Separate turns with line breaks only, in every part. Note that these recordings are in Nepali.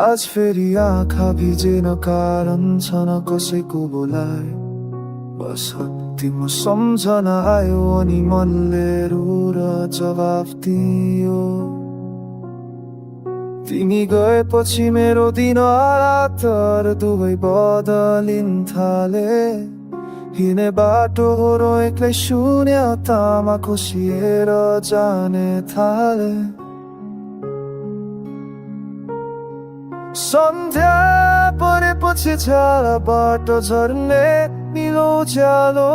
आज फेरि आँखा भिजेन कारण छ न कसैको बोलाइ बस तिम्रो सम्झना आयो अनि मनले रुर जवाफ दियो। तिमी गएपछि मेरो दिन रातहरु दुवै बदलिन थाले। हिँड्ने बाटोहरु एक्लै शून्यतामा खोसिएर जाने थाले। सन्ध्या परेपछि छालाबाट झर्ने निलो उज्यालो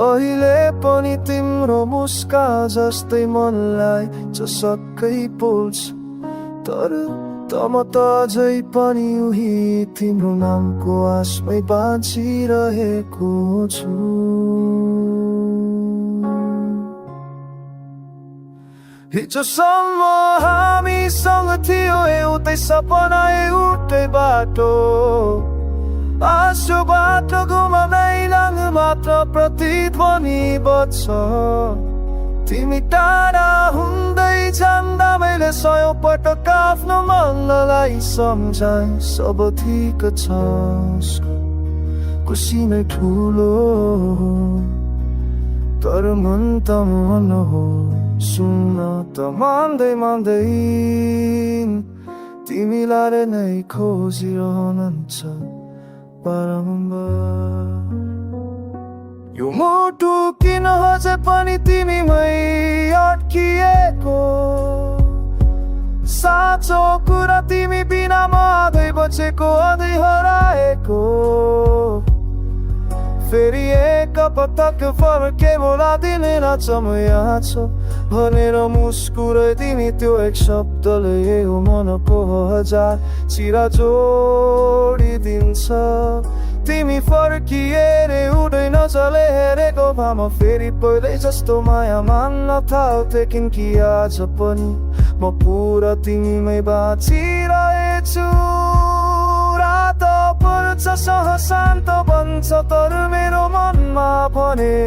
अहिले पनि तिम्रो मुस्कान जस्तै मनलाई चसक्कै पोल्छ। तर म त अझै पनि उही तिम्रो नामको आशमै बाँचिरहेको छु। हिजोसम्म हामीसँग थियो एउटै सपना एउटै बाटो। आँसु बाटो घुमाउँदै लाङ मात्र प्रतिध्वनि बज्छ। तिमी टाढा हुँदै जाँदा मैले 100 पटक आफ्नो मनलाई सम्झाए सब ठिक छ खुसी नै ठुलो। तर मन त मन हो सुन्न त मान्दै तिमीलाई नै खोजिरहन्छ बारम्बार। यो मुटु किन अझै पनि तिमीमै अड्किएको। साँचो कुरा तिमी बिना म आधै बचेको आधै हराएको। फेरि एक पटक फर्के बोलादिने नाचमा यहाँ छ भनेर मुस्कुराइदिने त्यो एक शब्दले हो मनको 1000 चिरा जोडिदिन्छ। तिमी फर्किएर उडै नचले हेरेको भामा फेरि पहिले जस्तो माया मान्न थाल्थे। किनकि आज पनि म पुरा तिमीमै बाँचिरहेछु। रात पर्छ सह शान्त बन्छ तर मेरो मनमा भने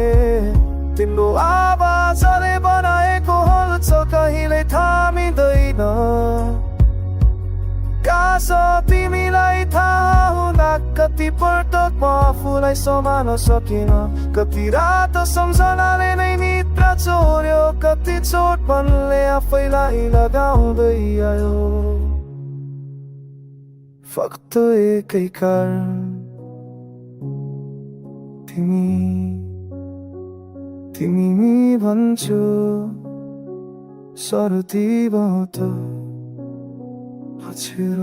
तिम्रो आवाजले बनाएको हल्छ कहिल्यै थामिँदैन। काश तिमीलाई थाहा हुँदा कति पटक म आफूलाई सम्हाल्न सकिन। कति रात सम्झनाले नै निद्रा चोर्यो। कति चोट मनले आफैलाई लगाउँदै आयो। फक्त एकै कारण तिमी भन्छु सरती बहुत पछेर।